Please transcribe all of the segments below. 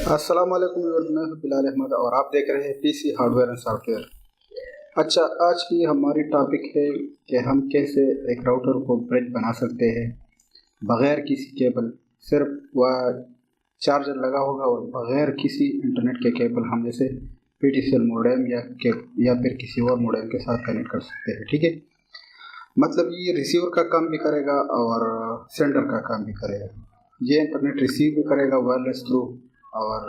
अस्सलाम वालेकुम व्यूअर्स, मैं हूं बिलाल अहमद और आप देख रहे हैं पीसी हार्डवेयर एंड सॉफ्टवेयर। अच्छा, आज की हमारी टॉपिक है कि हम कैसे एक राउटर को ब्रिज बना सकते हैं बगैर किसी केबल। सिर्फ वह चार्जर लगा होगा और बगैर किसी इंटरनेट के केबल हम जैसे पीटीसीएल मॉडेम या फिर किसी और मॉडेम के साथ कनेक्ट कर सकते हैं। ठीक है, मतलब ये रिसीवर का काम भी करेगा और सेंडर का काम भी करेगा। ये इंटरनेट रिसीव भी करेगा वायरलेस थ्रू और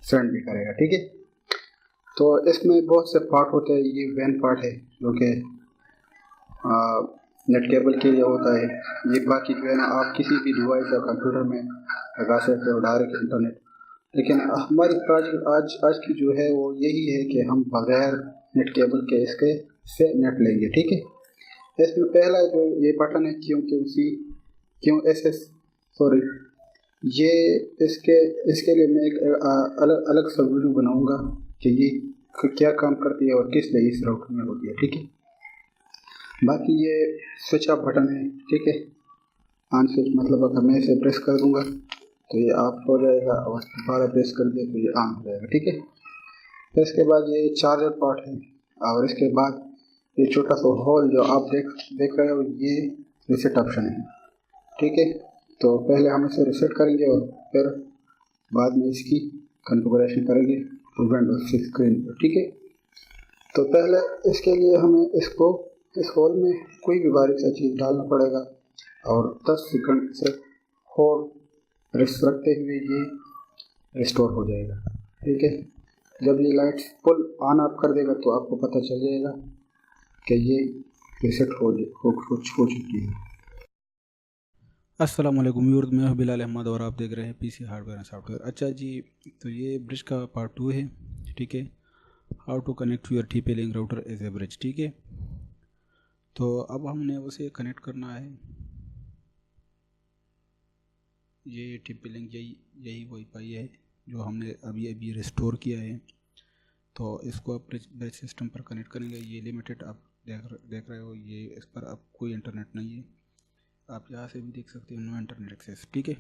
सेंड भी करेगा। ठीक है, तो इसमें बहुत से पार्ट होते हैं। ये वैन पार्ट है जो कि नेट केबल के लिए होता है। ये बाकी जो है ना, आप किसी भी डिवाइस या कंप्यूटर में लगा सकते हो डायरेक्ट इंटरनेट। लेकिन हमारी प्रोजेक्ट आज की जो है वो यही है कि हम बगैर नेट केबल के इसके से नेट लेंगे। ठीक है, इसमें पहला जो ये बटन है क्यों एस एस सॉरी ये इसके इसके लिए मैं एक अलग अलग सा वीडियो बनाऊंगा कि ये क्या काम करती है और किस लिए इस राउटर में होती है। ठीक है, बाकी ये स्विच ऑफ बटन है। ठीक है, ऑन स्विच मतलब अगर मैं इसे प्रेस कर दूंगा तो ये ऑफ हो जाएगा और दोबारा प्रेस कर दिया तो ये ऑन हो जाएगा। ठीक है, फिर इसके बाद ये चार्जर पार्ट है और इसके बाद ये छोटा सा होल जो आप देख रहे हो, ये रिसेट ऑप्शन है। ठीक है, तो पहले हम इसे रिसेट करेंगे और फिर बाद में इसकी कॉन्फ़िगरेशन करेंगे विंडोज की स्क्रीन पर। ठीक है, तो पहले इसके लिए हमें इस होल में कोई भी बारीक सा चीज़ डालना पड़ेगा और 10 सेकंड से होल्ड रेस्ट रखते हुए ये रिस्टोर हो जाएगा। ठीक है, जब ये लाइट फुल ऑन ऑफ कर देगा तो आपको पता चल जाएगा कि ये रिसेट हो चुकी है। अस्सलाम वालेकुम व्यूअर्स, मैं हूं बिलाल अहमद और आप देख रहे हैं पीसी हार्डवेयर एंड सॉफ्टवेयर। अच्छा जी, तो ये ब्रिज का पार्ट 2 है। ठीक है, how to connect your TP link router as a bridge. ठीक है, तो अब हमने उसे कनेक्ट करना है। ये TP लिंक यही वाईफाई है जो हमने अभी अभी रिस्टोर किया है। तो इसको आप ब्रिज सिस्टम पर कनेक्ट करेंगे। ये लिमिटेड आप देख रहे हो, ये इस पर अब कोई इंटरनेट नहीं है। आप यहाँ से भी देख सकते हो, नो इंटरनेट एक्सेस। ठीक है,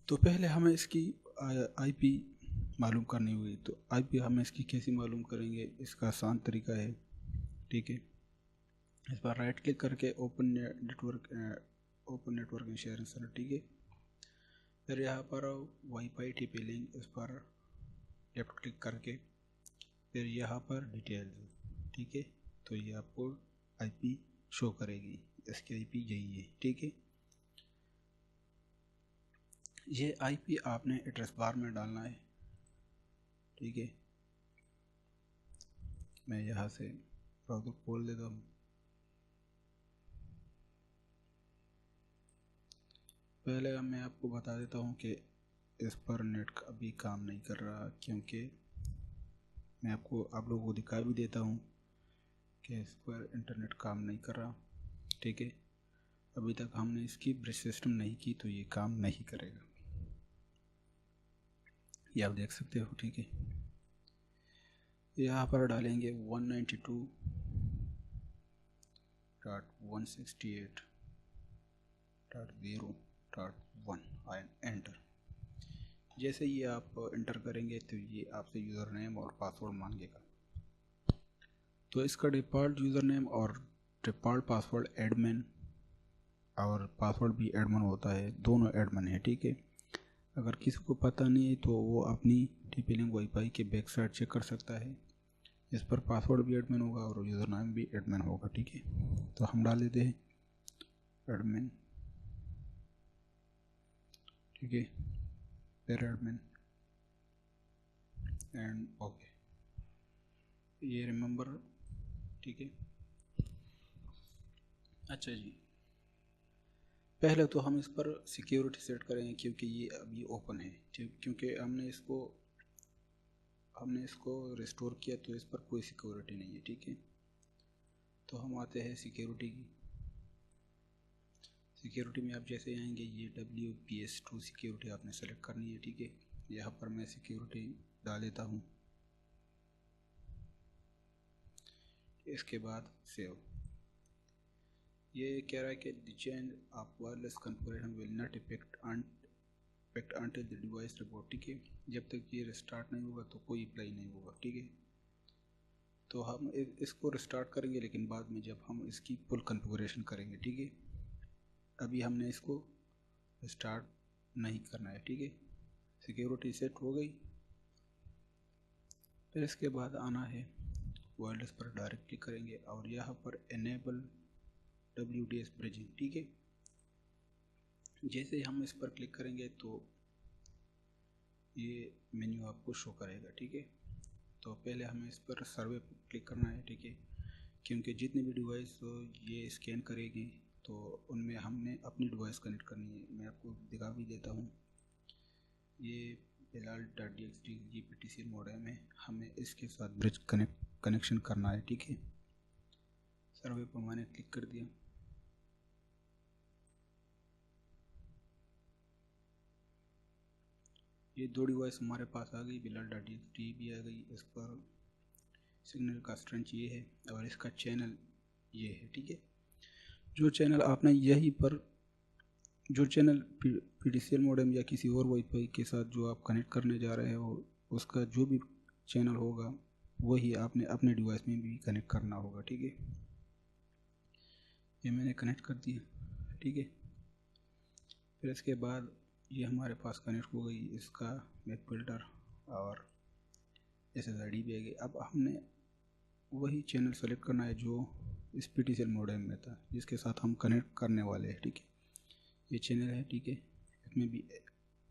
तो पहले हमें इसकी IP मालूम करनी होगी। तो IP हम इसकी कैसे मालूम करेंगे, इसका आसान तरीका है। ठीक है, इस पर राइट क्लिक करके ओपन नेटवर्क शेयरिंग सेंटर। ठीक है, फिर यहाँ पर वाईफाई TP लिंक, इस पर लेफ्ट क्लिक करके फिर यहाँ पर डिटेल्स। ठीक है, तो ये आपको IP शो करेगी, इसकी IP यही है। ठीक है, ये IP आपने एड्रेस बार में डालना है। ठीक है, मैं यहाँ से ब्राउज़र खोल देता हूँ। पहले मैं आपको बता देता हूँ कि इस पर नेट अभी काम नहीं कर रहा, क्योंकि मैं आप लोगों को दिखा भी देता हूँ कि इस पर इंटरनेट काम नहीं कर रहा। ठीक है, अभी तक हमने इसकी ब्रिज सिस्टम नहीं की तो ये काम नहीं करेगा, ये आप देख सकते हो। ठीक है, यहाँ पर डालेंगे 192.168.0.1 एंटर। जैसे ही आप इंटर करेंगे तो ये आपसे यूज़र नेम और पासवर्ड मांगेगा। तो इसका डिफ़ॉल्ट यूज़र नेम और डिफ़ॉल्ट पासवर्ड एडमिन और पासवर्ड भी एडमिन होता है, दोनों एडमिन है। ठीक है, अगर किसी को पता नहीं है तो वो अपनी TP लिंक वाईफाई के बैक साइड चेक कर सकता है। इस पर पासवर्ड भी एडमिन होगा और यूज़र नेम भी एडमिन होगा। ठीक है, तो हम डाल देते हैं एडमिन। ठीक है, फिर एडमिन एंड ओके, ये रिमेंबर। ठीक है, अच्छा जी, पहले तो हम इस पर सिक्योरिटी सेट करेंगे क्योंकि ये अभी ओपन है। ठीक, क्योंकि हमने इसको रिस्टोर किया तो इस पर कोई सिक्योरिटी नहीं है। ठीक है, तो हम आते हैं सिक्योरिटी की। सिक्योरिटी में आप जैसे आएंगे, ये WPS2 सिक्योरिटी आपने सेलेक्ट करनी है। ठीक है, यहाँ पर मैं सिक्योरिटी डाल देता हूँ। इसके बाद सेव। ये कह रहा है कि the change of wireless configuration will not effect expect until the device report, ठीक है। जब तक ये रिस्टार्ट नहीं होगा तो कोई अप्लाई नहीं होगा, ठीक है। तो हम इसको रिस्टार्ट करेंगे लेकिन बाद में जब हम इसकी फुल कॉन्फ़िगरेशन करेंगे, ठीक है। अभी हमने इसको स्टार्ट नहीं करना है, ठीक है। सिक्योरिटी सेट हो गई। फिर इसके बाद आना है वायरलेस पर डायरेक्ट क्लिक करेंगे और यहाँ पर एनेबल WDS ब्रिजिंग, ठीक है। जैसे हम इस पर क्लिक करेंगे तो ये मेन्यू आपको शो करेगा, ठीक है। तो पहले हमें इस पर सर्वे पर क्लिक करना है, ठीक है, क्योंकि जितने भी डिवाइस ये स्कैन करेगी तो उनमें हमने अपनी डिवाइस कनेक्ट करनी है। मैं आपको दिखा भी देता हूँ। ये bilal.txt GPTCL मॉडेम है, हमें इसके साथ ब्रिज कनेक्शन करना है, ठीक है। सर्वे पर मैंने क्लिक कर दिया। ये दो डिवाइस हमारे पास आ गई, bilal.txt भी आ गई। इस पर सिग्नल का स्ट्रेंथ ये है और इसका चैनल ये है, ठीक है। जो चैनल आपने यहीं पर जो चैनल PDCL मॉडेम या किसी और वाईफाई के साथ जो आप कनेक्ट करने जा रहे हो उसका जो भी चैनल होगा वही आपने अपने डिवाइस में भी कनेक्ट करना होगा, ठीक है। ये मैंने कनेक्ट कर दिया, ठीक है। फिर इसके बाद ये हमारे पास कनेक्ट हो गई, इसका मैक फिल्टर और SSID भी आ गई। अब हमने वही चैनल सेलेक्ट करना है जो इस PDCL मॉडेम में था जिसके साथ हम कनेक्ट करने वाले हैं, ठीक है। ये चैनल है, ठीक है। इसमें भी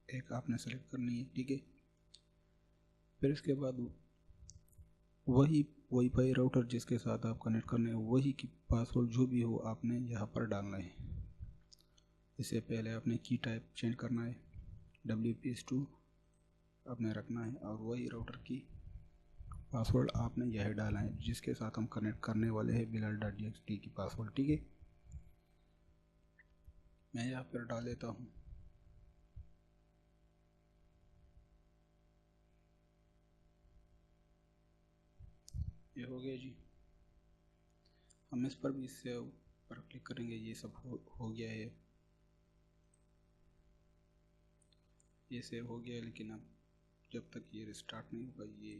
एक आपने सेलेक्ट करनी है, ठीक है। फिर इसके बाद वही वाईफाई राउटर जिसके साथ आप कनेक्ट करने हो वही की पासवर्ड जो भी हो आपने यहाँ पर डालना है। इससे पहले आपने की टाइप चेंज करना है, WPS2 आपने रखना है और वही राउटर की पासवर्ड आपने यह डालना है जिसके साथ हम कनेक्ट करने वाले हैं bilal.txt की पासवर्ड, ठीक है। मैं यहाँ पर डाल देता हूँ। ये हो गया जी। हम इस पर भी सेव पर क्लिक करेंगे। ये सब हो गया है, ये सेव हो गया, लेकिन अब जब तक ये रिस्टार्ट नहीं होगा ये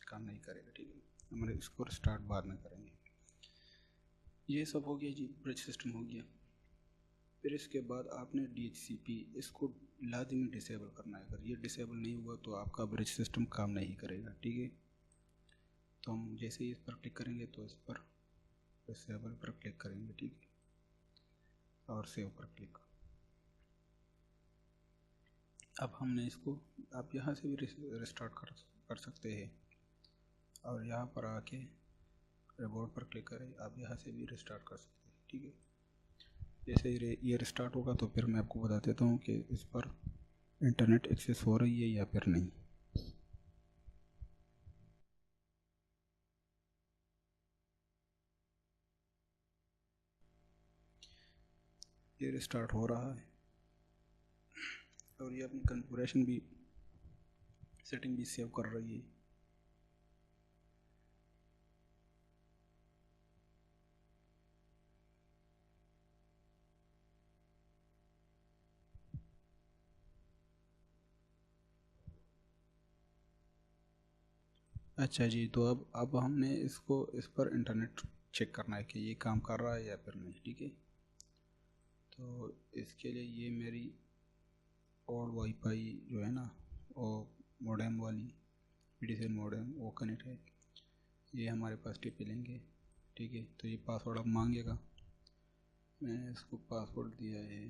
काम नहीं करेगा, ठीक है। हम इसको रिस्टार्ट बाद में करेंगे। ये सब हो गया जी, ब्रिज सिस्टम हो गया। फिर इसके बाद आपने DHCP इसको लाजिमी डिसेबल करना है। अगर ये डिसेबल नहीं हुआ तो आपका ब्रिज सिस्टम काम नहीं करेगा, ठीक है। तो हम जैसे ही इस पर क्लिक करेंगे तो इस पर डिसेबल पर क्लिक करेंगे, ठीक है, और सेव पर क्लिक। अब हमने इसको आप यहाँ से भी रिस्टार्ट कर सकते हैं और यहाँ पर आके रिबोट पर क्लिक करें, आप यहाँ से भी रिस्टार्ट कर सकते हैं, ठीक है। जैसे ये रिस्टार्ट होगा तो फिर मैं आपको बता देता हूँ कि इस पर इंटरनेट एक्सेस हो रही है या फिर नहीं। ये रिस्टार्ट हो रहा है और ये अपनी कॉन्फ़िगरेशन भी सेटिंग भी सेव कर रही है। अच्छा जी, तो अब हमने इसको इस पर इंटरनेट चेक करना है कि ये काम कर रहा है या फिर नहीं, ठीक है। तो इसके लिए ये मेरी ओल्ड वाईफाई जो है ना वो मॉडेम वाली PDCL मॉडेम वो कनेक्ट है। ये हमारे पास टिप लेंगे, ठीक है। तो ये पासवर्ड अब मांगेगा, मैंने इसको पासवर्ड दिया है,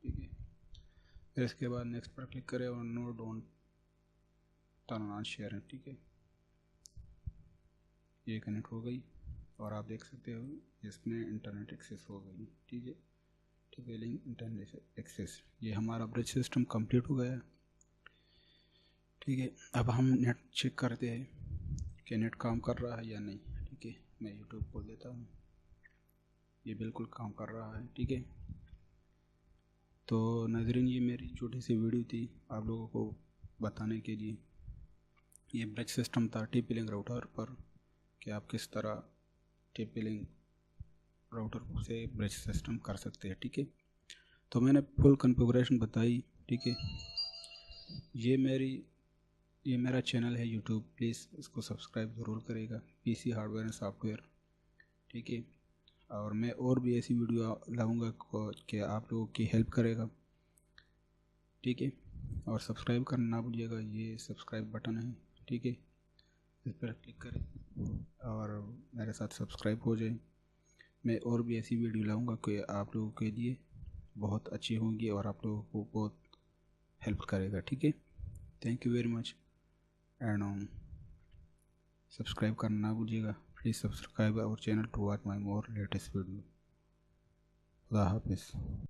ठीक है। फिर इसके बाद नेक्स्ट पर क्लिक करें और no don't turn on sharing, ठीक है। ये कनेक्ट हो गई और आप देख सकते हो इसमें इंटरनेट एक्सेस हो गई, ठीक है। टिपेलिंग इंटरनेट एक्सेस, ये हमारा ब्रिज सिस्टम कंप्लीट हो गया, ठीक है। अब हम नेट चेक करते हैं कि नेट काम कर रहा है या नहीं, ठीक है। मैं यूट्यूब खोल देता हूँ, ये बिल्कुल काम कर रहा है, ठीक है। तो नाज़रीन, ये मेरी छोटी सी वीडियो थी आप लोगों को बताने के लिए। ये ब्रिज सिस्टम था TP-Link राउटर पर कि आप किस तरह TP-Link राउटर से ब्रिज सिस्टम कर सकते हैं, ठीक है। तो मैंने फुल कॉन्फ़िगरेशन बताई, ठीक है। ये मेरा चैनल है यूट्यूब, प्लीज़ इसको सब्सक्राइब ज़रूर करेगा, पीसी हार्डवेयर एंड सॉफ्टवेयर, ठीक है। और मैं और भी ऐसी वीडियो लाऊंगा कि आप लोगों की हेल्प करेगा, ठीक है। और सब्सक्राइब करना ना भूलिएगा, ये सब्सक्राइब बटन है, ठीक है, इस पर क्लिक करें और मेरे साथ सब्सक्राइब हो जाए। मैं और भी ऐसी वीडियो लाऊंगा कि आप लोगों के लिए बहुत अच्छी होंगी और आप लोगों को बहुत हेल्प करेगा, ठीक है। Thank you very much and subscribe करना ना भूलिएगा। Please subscribe our channel to watch my more latest video. खुदा हाफिज़।